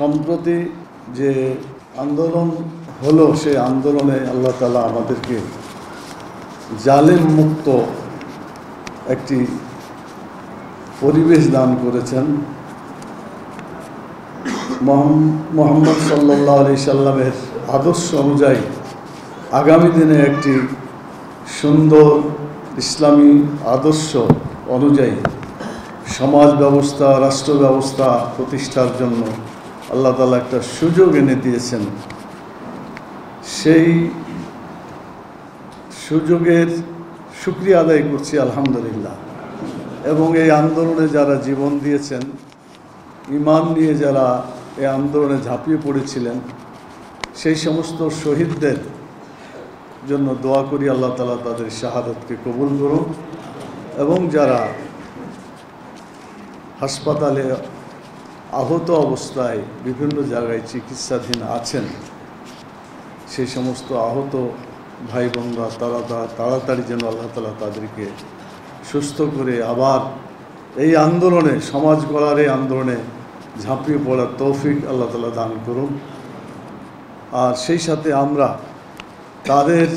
সম্প্রতি যে আন্দোলন হলো সেই আন্দোলনে আল্লাহ তাআলা আমাদেরকে জালেম মুক্ত একটি পরিবেশ দান করেছেন। মুহাম্মদ সাল্লাল্লাহু আলাইহি সাল্লামের আদর্শ অনুযায়ী আগামী দিনে একটি সুন্দর ইসলামী আদর্শ অনুযায়ী সমাজ ব্যবস্থা, রাষ্ট্র ব্যবস্থা প্রতিষ্ঠার জন্য আল্লাহ তাআলা একটা সুযোগ এনে দিয়েছেন। সেই সুযোগের শুকরিয়া আদায় করছি আলহামদুলিল্লাহ। এবং এই আন্দোলনে যারা জীবন দিয়েছেন, ঈমান নিয়ে যারা এই আন্দোলনে ঝাঁপিয়ে পড়েছিলেন, সেই সমস্ত শহীদদের জন্য দোয়া করি আল্লাহ তাআলা তাদের শাহাদাতকে কবুল করুন। এবং যারা হাসপাতালে আহত অবস্থায় বিভিন্ন জায়গায় চিকিৎসাধীন আছেন, সেই সমস্ত আহত ভাই বোনরা তাড়াতাড়ি যেন আল্লাহ তাআলা তাদেরকে সুস্থ করে আবার এই আন্দোলনে, সমাজ গড়ার এই আন্দোলনে ঝাঁপিয়ে পড়ার তৌফিক আল্লাহ তাআলা দান করুন। আর সেই সাথে আমরা তাদের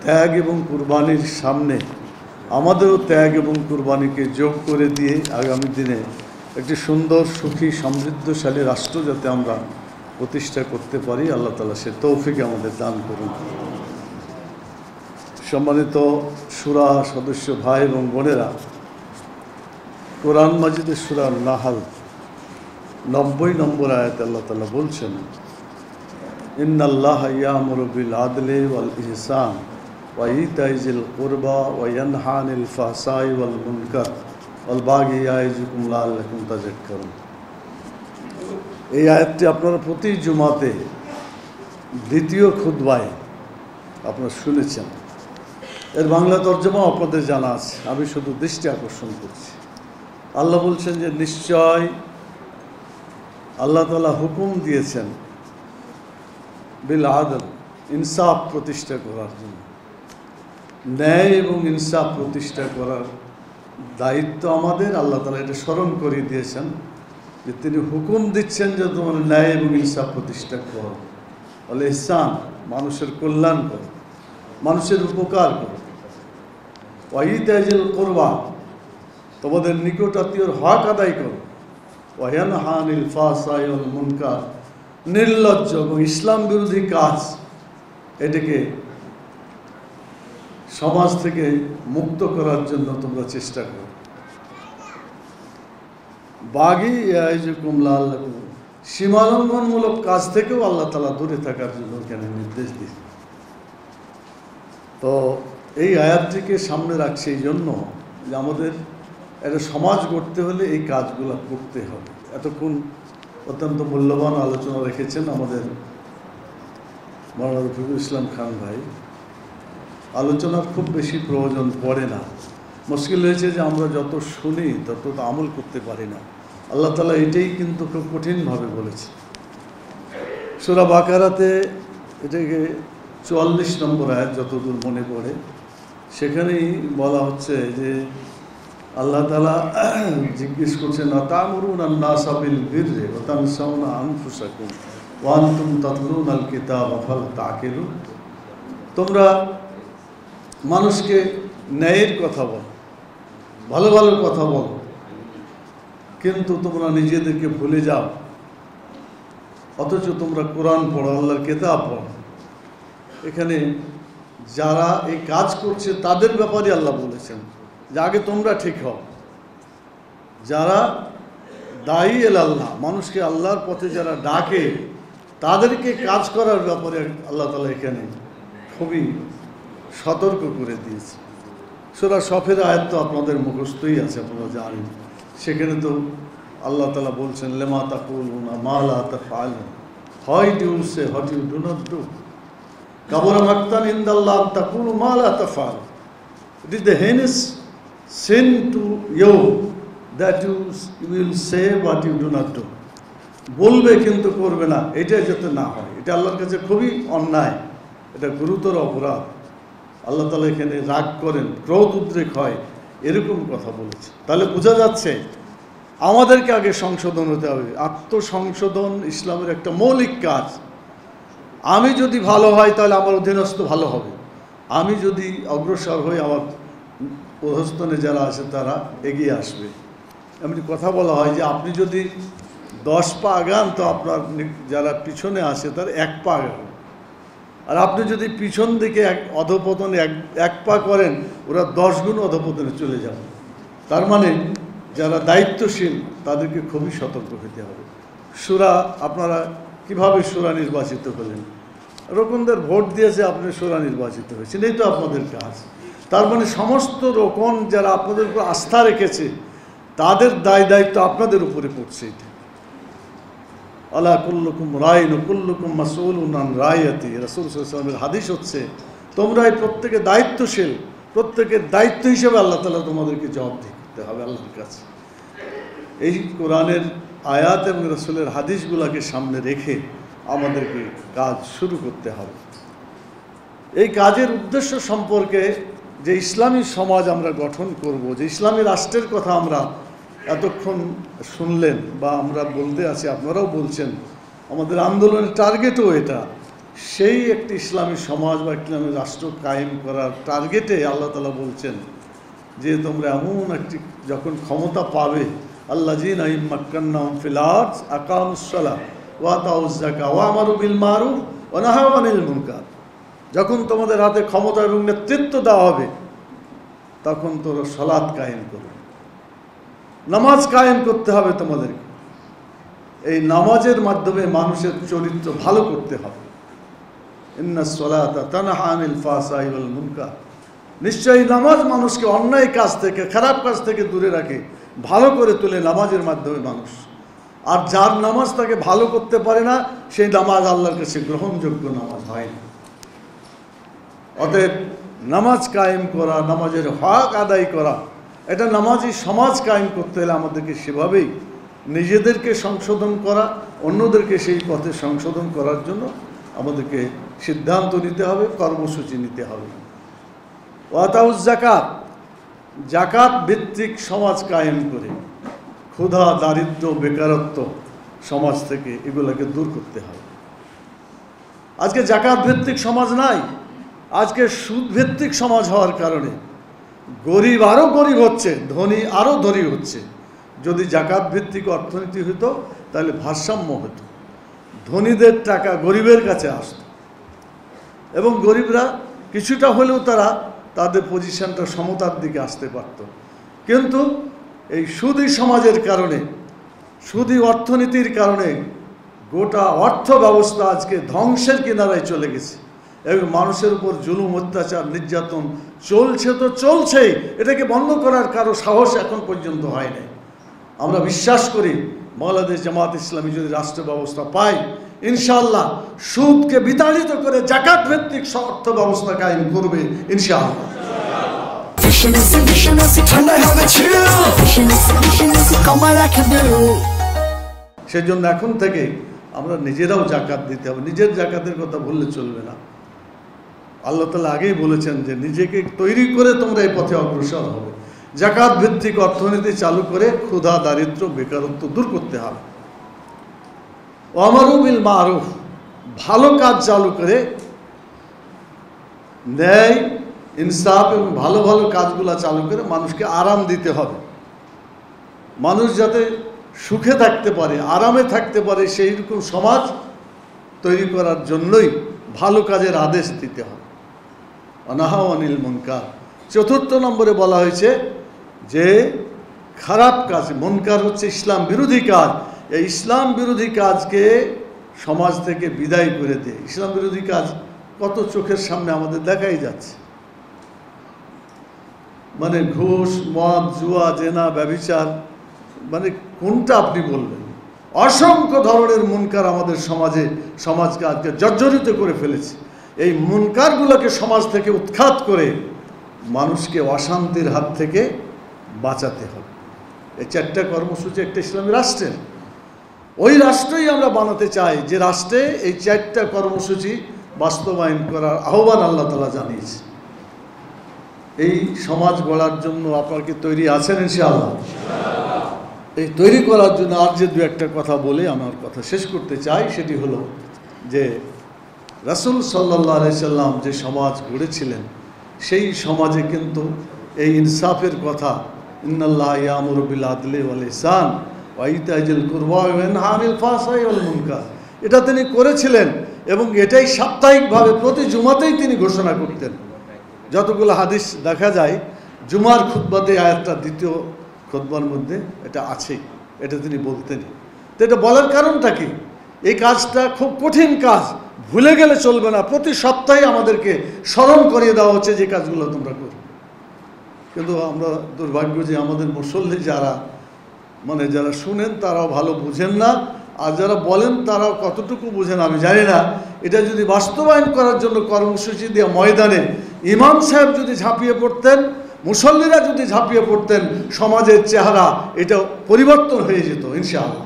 ত্যাগ এবং কুরবানির সামনে আমাদেরও ত্যাগ এবং কুরবানিকে যোগ করে দিয়ে আগামী দিনে একটি সুন্দর, সুখী, সমৃদ্ধশালী রাষ্ট্র যাতে আমরা প্রতিষ্ঠা করতে পারি, আল্লাহ তাআলা সে তৌফিক আমাদের দান করুন। সম্মানিত সূরা সদস্য ভাই এবং বোনেরা, কোরআন মাজিদের সূরা নাহাল 90 নম্বর আয়াতে আল্লাহ তাআলা বলছেন, ইন্নাল্লাহা ইয়ামুরু বিল আদলি ওয়াল ইহসান ওয়া ইতাই যিল কুরবা ওয়া ইয়ানহা আনিল ফাহশাই ওয়াল মুনকার ওয়াল বাগি ইয়াইযুকুম লাআল্লাকুম তাযাক্কারুন। এই আয়াতটি আপনারা প্রতি জুমাতে দ্বিতীয় খুতবায় আপনারা শুনেছেন। এর বাংলা তর্জমা আপনাদের জানা আছে, আমি শুধু দৃষ্টি আকর্ষণ করছি। আল্লাহ বলছেন যে নিশ্চয় আল্লাহ তাআলা হুকুম দিয়েছেন বিল আদল, ইনসাফ প্রতিষ্ঠা করার জন্য। ন্যায় এবং ইনসাফ প্রতিষ্ঠা করার দায়িত্ব আমাদের। আল্লাহ তাআলা এটা স্মরণ করিয়ে দিয়েছেন যে তিনি হুকুম দিচ্ছেন যে তোমার ন্যায় এবং ইনসাফ প্রতিষ্ঠা করো, বলে ইহসান, মানুষের কল্যাণ করো, মানুষের উপকার করো। ওয়া ইতাইজিল কুরবা, তোমাদের নিকট আত্মীয়র হক আদায় করো। ওয়া ইয়ানহা আনিল ফাহশাই ওয়াল মুনকার, নির্লজ্জ এবং ইসলাম বিরোধী কাজ এটাকে সমাজ থেকে মুক্ত করার জন্য তোমরা চেষ্টা করো। বাগি ইয়াইযুকুম লাআল্লাকুম, সীমালঙ্ঘনমূলক কাজ থেকেও আল্লাহ তাআলা দূরে থাকার জন্য এখানে নির্দেশ দিয়েছেন। তো এই আয়াতটিকে সামনে রাখছি এই জন্য যে আমাদের একটা সমাজ গড়তে হলে এই কাজগুলো করতে হবে। এতক্ষণ অত্যন্ত মূল্যবান আলোচনা রেখেছেন আমাদের মাওলানা রফিকুল ইসলাম খান ভাই। আলোচনার খুব বেশি প্রয়োজন পড়ে না। মুশকিল হয়েছে যে আমরা যত শুনি তত আমল করতে পারি না। আল্লাহ তাআলা এটাই কিন্তু খুব কঠিনভাবে বলেছে। সূরা বাকারাতে এটাকে 44 নম্বর আয়াত যতদূর মনে পড়ে, সেখানেই বলা হচ্ছে যে আল্লাহ তাআলা জিজ্ঞেস করছেন, আতামুরুনা আন-নাসা বিল বিররি ওয়া তানসাউনা আনফুসাকুম ওয়া আনতুম তাতলুনাল কিতাবা ফাল তাকিলুন। তোমরা মানুষকে ন্যায়ের কথা বলো, ভালো ভালো কথা বলো, কিন্তু তোমরা নিজেদেরকে ভুলে যাও, অথচ তোমরা কোরআন পড়ো, আল্লাহর কিতাব পড়ো। এখানে যারা এই কাজ করছে তাদের ব্যাপারে আল্লাহ বলেছেন যে আগে তোমরা ঠিক হও। যারা দায়ী আল্লাহ, মানুষকে আল্লাহর পথে যারা ডাকে, তাদেরকে কাজ করার ব্যাপারে আল্লাহ তাআলা এখানে খুবই সতর্ক করে দিয়েছে। সূরা সফের আয়াত তো আপনাদের মুখস্থই আছে, আপনারা জানেন। সেখানে তো আল্লাহ তাআলা বলছেন, লিমা তাকুলুনা মা লা তাফআলুন, why do you say what you do not do, কাবুরা মাকতান ইনদাল্লাহ আন তাকুলু মা লা তাফআল। It is the heinous sin to you that you will say what you do not do. বলবে কিন্তু করবে না, এটাই যাতে না হয়। এটা আল্লাহর কাছে খুবই অন্যায়, এটা গুরুতর অপরাধ। আল্লাহ তাআলা এখানে রাগ করেন, ক্রোধ উদ্রেক হয়, এরকম কথা বলেছে। তাহলে বোঝা যাচ্ছে আমাদেরকে আগে সংশোধন হতে হবে। আত্মসংশোধন ইসলামের একটা মৌলিক কাজ। আমি যদি ভালো হয় তাহলে আমার অধীনস্থ ভালো হবে, আমি যদি অগ্রসর হই আমার অধস্তনে যারা আছে তারা এগিয়ে আসবে। এমনি কথা বলা হয় যে আপনি যদি 10 পা আগান তো আপনার যারা পিছনে আসে তার 1 পা আগান, আর আপনি যদি পিছন দিকে অধপতনে এক পা করেন ওরা 10 গুণ অধপতনে চলে যাবে। তার মানে যারা দায়িত্বশীল তাদেরকে খুবই সতর্ক হতে হবে। শূরা, আপনারা কিভাবে শূরা নির্বাচিত করলেন? রোকনদের ভোট দিয়েছে, আপনি শূরা নির্বাচিত হয়েছেন, এই তো আপনাদের কাজ। তার মানে সমস্ত রোকন যারা আপনাদের উপর আস্থা রেখেছে তাদের দায়িত্ব আপনাদের উপরে পড়ছে। এটা আলা কুল্লুকুম রাইন ও কুল্লুকুম মাসউলুন আন রাইয়াতি, রাসূল সাল্লাল্লাহু আলাইহি ওয়াসাল্লামের হাদিস হচ্ছে তোমরা এই প্রত্যেকে দায়িত্বশীল, প্রত্যেকের দায়িত্ব হিসেবে আল্লাহ তাআলা তোমাদেরকে জবাবদিহি করতে হবে আল্লাহর কাছে। এই কোরআনের আয়াত এবং রাসূলের হাদিসগুলোকে সামনে রেখে আমাদেরকে কাজ শুরু করতে হবে। এই কাজের উদ্দেশ্য সম্পর্কে, যে ইসলামী সমাজ আমরা গঠন করব, যে ইসলামী রাষ্ট্রের কথা আমরা এতক্ষণ শুনলেন বা আমরা বলতে আছি, আপনারাও বলছেন, আমাদের আন্দোলনের টার্গেটও এটা। সেই একটি ইসলামী সমাজ বা ইসলামী রাষ্ট্র কায়েম করার টার্গেটে আল্লাহ তাআলা বলছেন যে তোমরা এমন একটি যখন ক্ষমতা পাবে, আল্লাযীনা ইম্মাক্কান্নাহুম ফিল আরদ আকামুস সালাহ ওয়া আতাউয যাকাত ওয়া আমারু বিল মারুফ ওয়া নাহাউ আনিল মুনকার, যখন তোমাদের হাতে ক্ষমতা এবং নেতৃত্ব দেওয়া হবে তখন তোমরা সালাত কায়েম করবে, নামাজ কায়েম করতে হবে তোমাদেরকে। এই নামাজের মাধ্যমে মানুষের চরিত্র ভালো করতে হবে। ইন্নাস সালাতা তানহা আনিল ফাহশাই ওয়াল মুনকার, নিশ্চয়ই নামাজ মানুষকে অন্যায় কাজ থেকে, খারাপ কাজ থেকে দূরে রাখে, ভালো করে তোলে নামাজের মাধ্যমে মানুষ। আর যার নামাজ তাকে ভালো করতে পারে না সেই নামাজ আল্লাহর কাছে গ্রহণযোগ্য নামাজ হয় না। অতএব নামাজ কায়েম করা, নামাজের হক আদায় করা, এটা নামাজি সমাজ কায়েম করতে হলে আমাদেরকে সেভাবেই নিজেদেরকে সংশোধন করা, অন্যদেরকে সেই পথে সংশোধন করার জন্য আমাদেরকে সিদ্ধান্ত নিতে হবে, কর্মসূচি নিতে হবে। ওয়াতাউজ যাকাত, যাকাত ভিত্তিক সমাজ কায়েম করে ক্ষুধা, দারিদ্র্য, বেকারত্ব সমাজ থেকে এগুলোকে দূর করতে হবে। আজকে যাকাত ভিত্তিক সমাজ নাই, আজকে সুদ ভিত্তিক সমাজ হওয়ার কারণে গরিব আরও গরিব হচ্ছে, ধনী আরও ধনী হচ্ছে। যদি যাকাত ভিত্তিক অর্থনীতি হতো তাহলে ভারসাম্য হতো, ধনীদের টাকা গরিবের কাছে আসত এবং গরিবরা কিছুটা হলেও তারা তাদের পজিশনটা সমতার দিকে আসতে পারত। কিন্তু এই সুদী সমাজের কারণে, সুদী অর্থনীতির কারণে গোটা অর্থ ব্যবস্থা আজকে ধ্বংসের কিনারায় চলে গেছে এবং মানুষের উপর জুলুম, অত্যাচার, নির্যাতন চলছে তো চলছেই, এটাকে বন্ধ করার কারো সাহস এখন পর্যন্ত হয়নি। আমরা বিশ্বাস করি বাংলাদেশ জামাত ইসলামী যদি রাষ্ট্র ব্যবস্থা পায়, ইনশাআল্লাহ সুদকে বিতাড়িত করে যাকাত ভিত্তিক অর্থ ব্যবস্থা কায়েম করবে ইনশাআল্লাহ। সেজন্য এখন থেকে আমরা নিজেরাও জাকাত দিতে হবে, নিজের জাকাতের কথা বললে চলবে না। আল্লাহ তাআলা আগেই বলেছেন যে নিজেকে তৈরি করে তোমরা এই পথে অগ্রসর হবে। জাকাত ভিত্তিক অর্থনীতি চালু করে ক্ষুধা, দারিদ্র্য, বেকারত্ব দূর করতে হবে। আমারু বিল মারুফ, ভালো কাজ চালু করে ন্যায়, ইনসাফ এবং ভালো ভালো কাজগুলো চালু করে মানুষকে আরাম দিতে হবে। মানুষ যাতে সুখে থাকতে পারে, আরামে থাকতে পারে, সেই রকম সমাজ তৈরি করার জন্যই ভালো কাজের আদেশ দিতে হবে। অনাহাউ আনিল মুনকার, ৪র্থ নম্বরে বলা হয়েছে যে খারাপ কাজ, মুনকার হচ্ছে ইসলাম বিরোধী কাজ, এই ইসলাম বিরোধী কাজকে সমাজ থেকে বিদায় করে দেয়। ইসলাম বিরোধী কাজ কত চোখের সামনে আমাদের দেখাই যাচ্ছে, মানে ঘুষ, মদ, জুয়া, জেনা, ব্যভিচার, মানে কোনটা আপনি বলবেন? অসংখ্য ধরনের মুনকার আমাদের সমাজকে আজকে জর্জরিত করে ফেলেছে। এই মুনকারগুলোকে সমাজ থেকে উৎখাত করে মানুষকে অশান্তির হাত থেকে বাঁচাতে হবে। এই 4টা কর্মসূচি একটা ইসলামী রাষ্ট্রের, ওই রাষ্ট্রই আমরা বানাতে চাই যে রাষ্ট্রে এই 4টা কর্মসূচি বাস্তবায়ন করার আহ্বান আল্লাহ তাআলা জানিয়েছে। এই সমাজ গড়ার জন্য আপনারা কি তৈরি আছেন ইনশাআল্লাহ? এই তৈরি করার জন্য আর যে দু একটা কথা বলে আমার কথা শেষ করতে চাই, সেটি হলো যে রাসূল সাল্লাল্লাহু আলাইহি সাল্লাম যে সমাজ গড়েছিলেন, সেই সমাজে কিন্তু এই ইনসাফের কথা, ইন্নাল্লাহা ইয়ামুরু বিল আদলি ওয়াল ইহসান ওয়া ইতাইজিল কুরবা ওয়া ইয়ানহা আনিল ফাহশাই ওয়াল মুনকার, এটা তিনি করেছিলেন। এবং এটাই সাপ্তাহিকভাবে প্রতি জুমাতেই তিনি ঘোষণা করতেন। যতগুলো হাদিস দেখা যায়, জুমার খুতবাতে আয়াতটা দ্বিতীয় খুতবার মধ্যে এটা আছেই, এটা তিনি বলতেনই। তো এটা বলার কারণটা কি? এই কাজটা খুব কঠিন কাজ, ভুলে গেলে চলবে না। প্রতি সপ্তাহে আমাদেরকে স্মরণ করিয়ে দেওয়া হচ্ছে যে কাজগুলো তোমরা করো। কিন্তু আমরা দুর্ভাগ্য যে আমাদের মুসল্লি যারা যারা শুনেন তারাও ভালো বুঝেন না, আর যারা বলেন তারাও কতটুকু বুঝেন আমি জানি না। এটা যদি বাস্তবায়ন করার জন্য কর্মসূচি দিয়ে ময়দানে ইমাম সাহেব যদি ঝাঁপিয়ে পড়তেন, মুসল্লিরা যদি ঝাঁপিয়ে পড়তেন, সমাজের চেহারা এটা পরিবর্তন হয়ে যেত ইনশাআল্লাহ।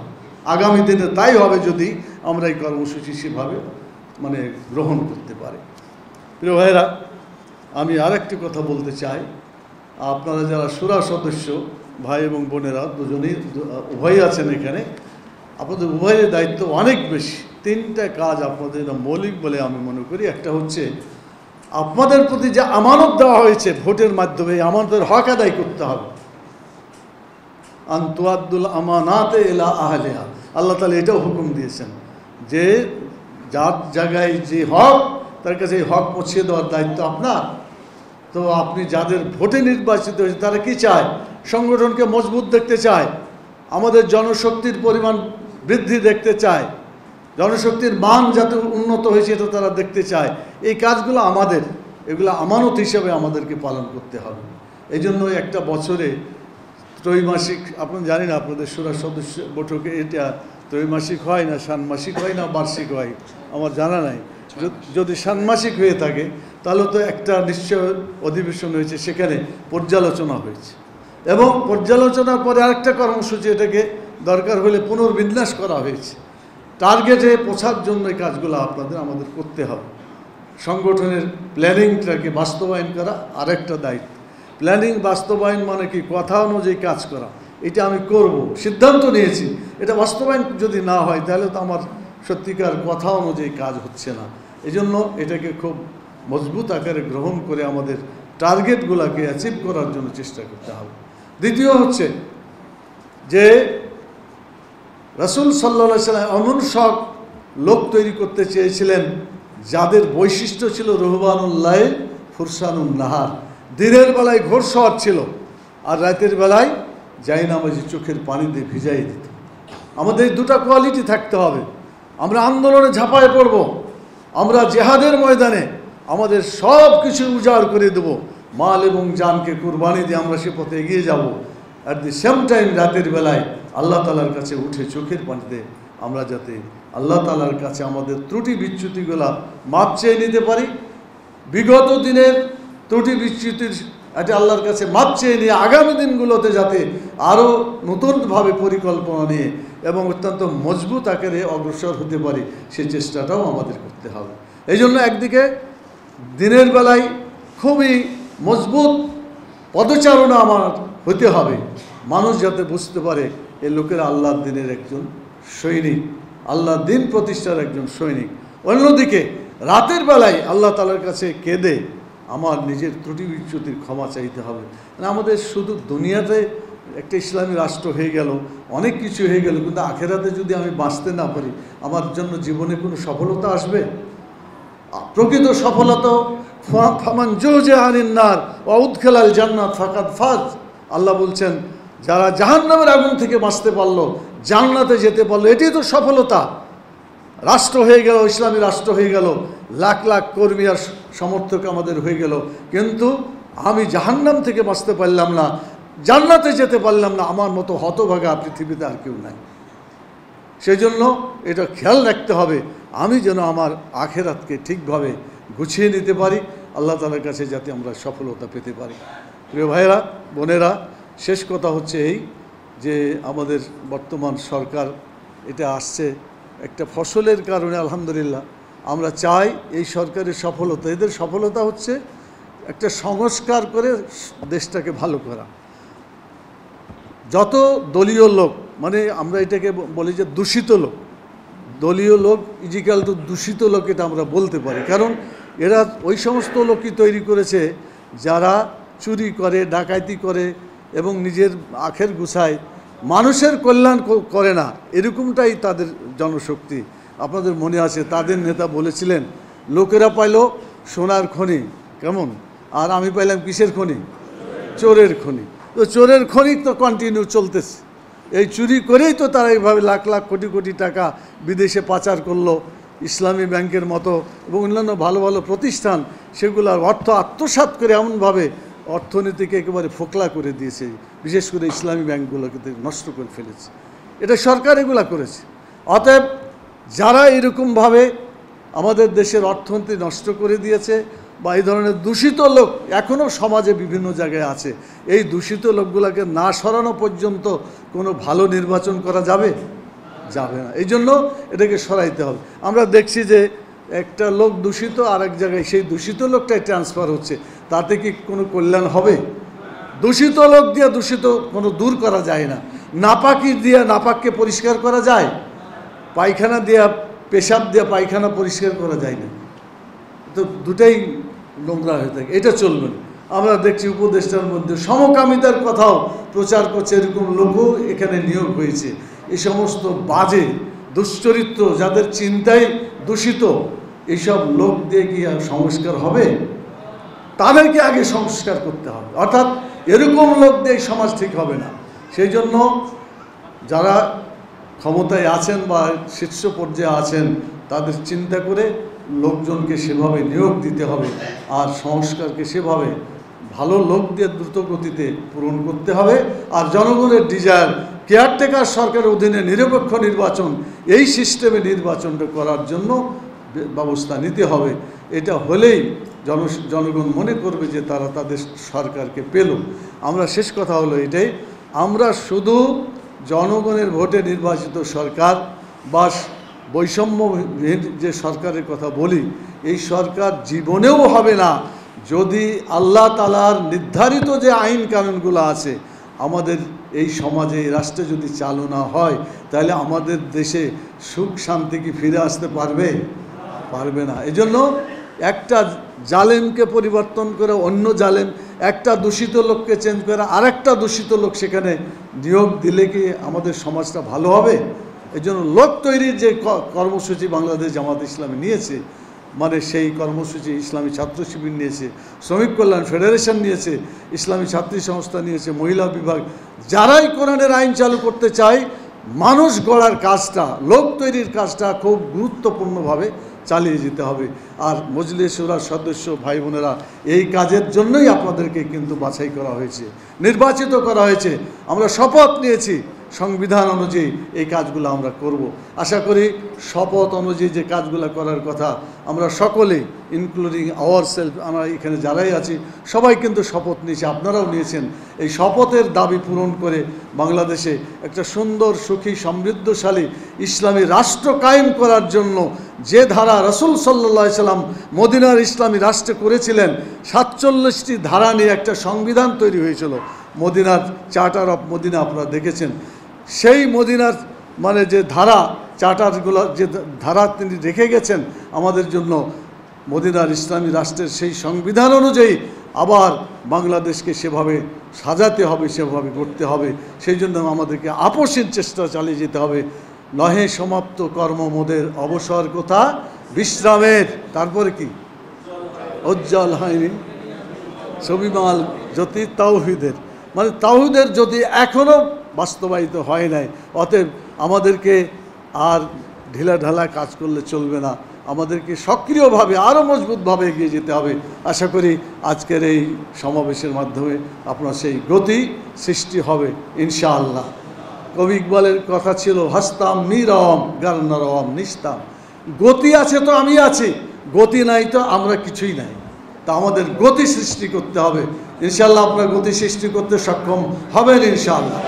আগামী দিনে তাই হবে যদি আমরা এই কর্মসূচি সেভাবে গ্রহণ করতে পারি। প্রিয় ভাইরা, আমি আরেকটি কথা বলতে চাই। আপনারা যারা শুরা সদস্য ভাই এবং বোনেরা দুজনেই উভয়ই আছেন এখানে, আপনাদের উভয়ের দায়িত্ব অনেক বেশি। তিনটা কাজ আপনাদের মৌলিক বলে আমি মনে করি। একটা হচ্ছে আপনাদের প্রতি যে আমানত দেওয়া হয়েছে ভোটের মাধ্যমে, আমাদের হক আদায় করতে হবে। আনতুয়াদ্দুল আমানাতে ইলা আহলিহা, আল্লাহ তাআলা এটাও হুকুম দিয়েছেন যে যার জায়গায় যে হক, তার কাছে এই হক পৌঁছে দেওয়ার দায়িত্ব আপনার। তো আপনি যাদের ভোটে নির্বাচিত হয়েছে তারা কি চায়? সংগঠনকে মজবুত দেখতে চায়, আমাদের জনশক্তির পরিমাণ বৃদ্ধি দেখতে চায়, জনশক্তির মান যাতে উন্নত হয়েছে এটা তারা দেখতে চায়। এই কাজগুলো আমাদের, এগুলো আমানত হিসেবে আমাদেরকে পালন করতে হবে। এই জন্য একটা বছরে ত্রৈমাসিক, আপনারা জানি না আপনাদের শুরা সদস্য বৈঠকে এটা ত্রৈমাসিক হয় না ষান্মাসিক হয় না বার্ষিক হয়, আমার জানা নাই। যদি ষান্মাসিক হয়ে থাকে তাহলে তো একটা নিশ্চয় অধিবেশন হয়েছে, সেখানে পর্যালোচনা হয়েছে, এবং পর্যালোচনার পরে আরেকটা কর্মসূচি এটাকে দরকার হলে পুনর্বিন্যাস করা হয়েছে। টার্গেটে পৌঁছার জন্য এই কাজগুলো আমাদের করতে হবে। সংগঠনের প্ল্যানিংটাকে বাস্তবায়ন করা আরেকটা দায়িত্ব। প্ল্যানিং বাস্তবায়ন মানে কি? কথা অনুযায়ী কাজ করা। এটা আমি করব, সিদ্ধান্ত নিয়েছি, এটা বাস্তবায়ন যদি না হয় তাহলে তো আমার সত্যিকার কথা অনুযায়ী কাজ হচ্ছে না। এজন্য এটাকে খুব মজবুত আকারে গ্রহণ করে আমাদের টার্গেটগুলোকে অ্যাচিভ করার জন্য চেষ্টা করতে হবে। দ্বিতীয় হচ্ছে যে রাসূল সাল্লাল্লাহু আলাইহি ওয়াসাল্লাম এমন সব লোক তৈরি করতে চেয়েছিলেন যাদের বৈশিষ্ট্য ছিল রুহবানুল লাইল ফুরসানুন নাহার, দিনের বেলায় ঘোরসওয়ার ছিল আর রাতের বেলায় জায়নামাজি চোখের পানি দিয়ে ভিজাই দিত। আমাদের দুটো কোয়ালিটি থাকতে হবে। আমরা আন্দোলনে ঝাঁপায় পড়ব, আমরা জেহাদের ময়দানে আমাদের সব কিছু উজাড় করে দেব, মাল এবং জানকে কুরবানি দিয়ে আমরা সে পথে এগিয়ে যাব। অ্যাট দি সেম টাইম রাতের বেলায় আল্লাহ তাআলার কাছে উঠে চোখের পানিতে আমরা যাতে আল্লাহ তাআলার কাছে আমাদের ত্রুটি বিচ্যুতিগুলা মাপ চেয়ে নিতে পারি। বিগত দিনের ত্রুটি বিচ্যুতির এটা আল্লাহর কাছে মাপ চেয়ে নিয়ে আগামী দিনগুলোতে যাতে আরও নতুনভাবে পরিকল্পনা নিয়ে এবং অত্যন্ত মজবুত আকারে অগ্রসর হতে পারি, সেই চেষ্টাটাও আমাদের করতে হবে। এই জন্য একদিকে দিনের বেলায় খুবই মজবুত পদচারণা আমার হতে হবে, মানুষ যাতে বুঝতে পারে এই লোকেরা আল্লাহর দিনের একজন সৈনিক, আল্লাহর দিন প্রতিষ্ঠার একজন সৈনিক। অন্যদিকে রাতের বেলায় আল্লাহ তাআলার কাছে কেঁদে আমার নিজের ত্রুটি বিচ্যুতির ক্ষমা চাইতে হবে। আমাদের শুধু দুনিয়াতে একটা ইসলামী রাষ্ট্র হয়ে গেল, অনেক কিছু হয়ে গেল, কিন্তু আখেরাতে যদি আমি বাঁচতে না পারি, আমার জন্য জীবনে কোনো সফলতা আসবে? প্রকৃত সফলতা ফামান জুহজিহা আনিন নার ওয়া উদখিলাল জান্নাত ফাকাদ ফাজ। আল্লাহ বলছেন যারা জাহান্নামের আগুন থেকে বাঁচতে পারলো, জান্নাতে যেতে পারলো, এটাই তো সফলতা। রাষ্ট্র হয়ে গেল, ইসলামী রাষ্ট্র হয়ে গেল, লাখ লাখ কর্মী আর সমর্থক আমাদের হয়ে গেল, কিন্তু আমি জাহান্নাম থেকে বাঁচতে পারলাম না, জান্নাতে যেতে পারলাম না, আমার মতো হতভাগা পৃথিবীতে আর কেউ নাই। সেই জন্য এটা খেয়াল রাখতে হবে আমি যেন আমার আখেরাতকে ঠিকভাবে গুছিয়ে নিতে পারি, আল্লাহ তাআলার কাছে যাতে আমরা সফলতা পেতে পারি। প্রিয় ভাইয়েরা, বোনেরা, শেষ কথা হচ্ছে এই যে আমাদের বর্তমান সরকার এটা আসছে একটা ফসলের কারণে, আলহামদুলিল্লাহ আমরা চাই এই সরকারের সফলতা, এদের সফলতা হচ্ছে একটা সংস্কার করে দেশটাকে ভালো করা। যত দলীয় লোক, মানে আমরা এটাকে বলি যে দূষিত লোক, দলীয় লোক ইজিক্যাল টু দূষিত লোক, এটা আমরা বলতে পারি। কারণ এরা ওই সমস্ত লোকই তৈরি করেছে যারা চুরি করে, ডাকাতি করে এবং নিজের আখের গুছায়, মানুষের কল্যাণ করে না, এরকমটাই তাদের জনশক্তি। আপনাদের মনে আছে তাদের নেতা বলেছিলেন, লোকেরা পাইল সোনার খনি, কেমন, আর আমি পাইলাম কিসের খনি? চোরের খনি। তো চোরের খনি তো কন্টিনিউ চলতেছে। এই চুরি করেই তো তারা এইভাবে লাখ লাখ কোটি কোটি টাকা বিদেশে পাচার করলো। ইসলামী ব্যাংকের মতো এবং অন্যান্য ভালো ভালো প্রতিষ্ঠান সেগুলোর অর্থ আত্মসাৎ করে এমনভাবে অর্থনীতিকে একেবারে ফোকলা করে দিয়েছে, বিশেষ করে ইসলামী ব্যাংকগুলোকে নষ্ট করে ফেলেছে। এটা সরকার এগুলা করেছে। অতএব যারা এরকমভাবে আমাদের দেশের অর্থনীতি নষ্ট করে দিয়েছে বা এই ধরনের দূষিত লোক এখনও সমাজে বিভিন্ন জায়গায় আছে, এই দূষিত লোকগুলোকে না সরানো পর্যন্ত কোনো ভালো নির্বাচন করা যাবে না। এই জন্য এটাকে সরাইতে হবে। আমরা দেখছি যে একটা লোক দূষিত আর এক জায়গায় সেই দূষিত লোকটাই ট্রান্সফার হচ্ছে, তাতে কি কোনো কল্যাণ হবে? দূষিত লোক দিয়ে দূষিত কোনো দূর করা যায় না। নাপাকি দিয়ে নাপাককে পরিষ্কার করা যায়? পায়খানা দিয়ে, পেশাব দিয়ে পায়খানা পরিষ্কার করা যায় না। তো দুটাই নোংরা হয়ে থাকে, এটা চলবে না। আমরা দেখছি উপদেষ্টার মধ্যে সমকামিতার কথাও প্রচার করছে, এরকম লোকও এখানে নিয়োগ হয়েছে। এই সমস্ত বাজে দুশ্চরিত্র, যাদের চিন্তাই দূষিত, এইসব লোক দিয়ে কি আর সংস্কার হবে? তাদেরকে আগে সংস্কার করতে হবে। অর্থাৎ এরকম লোক দিয়ে সমাজ ঠিক হবে না। সেই জন্য যারা ক্ষমতায় আছেন বা শীর্ষ পর্যায়ে আছেন, তাদের চিন্তা করে লোকজনকে সেভাবে নিয়োগ দিতে হবে, আর সংস্কারকে সেভাবে ভালো লোক দিয়ে দ্রুত গতিতে পূরণ করতে হবে। আর জনগণের ডিজায়ার কেয়ারটেকার সরকারের অধীনে নিরপেক্ষ নির্বাচন, এই সিস্টেমে নির্বাচনটা করার জন্য ব্যবস্থা নিতে হবে। এটা হলেই জনগণ মনে করবে যে তারা তাদের সরকারকে পেল। আমরা শেষ কথা হলো এটাই, আমরা শুধু জনগণের ভোটে নির্বাচিত সরকার বা বৈষম্যহীন যে সরকারের কথা বলি, এই সরকার জীবনেও হবে না যদি আল্লাহ তাআলার নির্ধারিত যে আইন কানুনগুলো আছে আমাদের এই সমাজে, এই রাষ্ট্রে যদি চালু না হয়, তাহলে আমাদের দেশে সুখ শান্তি কি ফিরে আসতে পারবে না। এজন্য একটা জালেমকে পরিবর্তন করে অন্য জালেম, একটা দূষিত লোককে চেঞ্জ করে আরেকটা দূষিত লোক সেখানে নিয়োগ দিলে কি আমাদের সমাজটা ভালো হবে? এই জন্য লোক তৈরির যে কর্মসূচি বাংলাদেশ জামাত ইসলামী নিয়েছে, মানে সেই কর্মসূচি ইসলামী ছাত্র শিবির নিয়েছে, শ্রমিক কল্যাণ ফেডারেশন নিয়েছে, ইসলামী ছাত্রী সংস্থা নিয়েছে, মহিলা বিভাগ, যারাই কোরআনের আইন চালু করতে চায়, মানুষ গড়ার কাজটা, লোক তৈরির কাজটা খুব গুরুত্বপূর্ণভাবে চালিয়ে যেতে হবে। আর মজলিস শুরার সদস্য ভাই বোনেরা, এই কাজের জন্যই আপনাদেরকে কিন্তু বাছাই করা হয়েছে, নির্বাচিত করা হয়েছে। আমরা শপথ নিয়েছি সংবিধান অনুযায়ী এই কাজগুলো আমরা করব। আশা করি শপথ অনুযায়ী যে কাজগুলো করার কথা আমরা সকলেই, ইনক্লুডিং আওয়ার সেলফ, আমরা এখানে যারাই আছি সবাই কিন্তু শপথ নিয়েছি, আপনারাও নিয়েছেন। এই শপথের দাবি পূরণ করে বাংলাদেশে একটা সুন্দর, সুখী, সমৃদ্ধশালী ইসলামী রাষ্ট্র কায়েম করার জন্য যে ধারা রাসূল সাল্লাল্লাহু আলাইহি সাল্লাম মদিনার ইসলামী রাষ্ট্রে করেছিলেন, 47টি ধারা নিয়ে একটা সংবিধান তৈরি হয়েছিল, মদিনার চার্টার অফ মদিনা আপনারা দেখেছেন। সেই মদিনার মানে যে ধারা, চার্টারগুলো যে ধারা তিনি রেখে গেছেন আমাদের জন্য, মদিনার ইসলামী রাষ্ট্রের সেই সংবিধান অনুযায়ী আবার বাংলাদেশকে সেভাবে সাজাতে হবে, সেভাবে করতে হবে। সেই জন্য আমাদেরকে আপসীন চেষ্টা চালিয়ে যেতে হবে। নহে সমাপ্ত কর্ম মোদের, অবসর কোথা বিশ্রামের, তারপরে কি উজ্জ্বল হয়নি ছবিমাল জ্যোতি তাওহীদের, মানে তাওহীদের যদি এখনও বাস্তবায়িত হয় নাই। অতএব আমাদেরকে আর ঢিলাঢালা কাজ করলে চলবে না, আমাদেরকে সক্রিয়ভাবে আরও মজবুতভাবে এগিয়ে যেতে হবে। আশা করি আজকের এই সমাবেশের মাধ্যমে আপনার সেই গতি সৃষ্টি হবে ইনশাআল্লাহ। কবি ইকবালের কথা ছিল, হাসতাম নীরম গার্নারম নিস্তাম, গতি আছে তো আমি আছি, গতি নাই তো আমরা কিছুই নাই। তা আমাদের গতি সৃষ্টি করতে হবে। ইনশাআল্লাহ আপনার গতি সৃষ্টি করতে সক্ষম হবেন ইনশাআল্লাহ।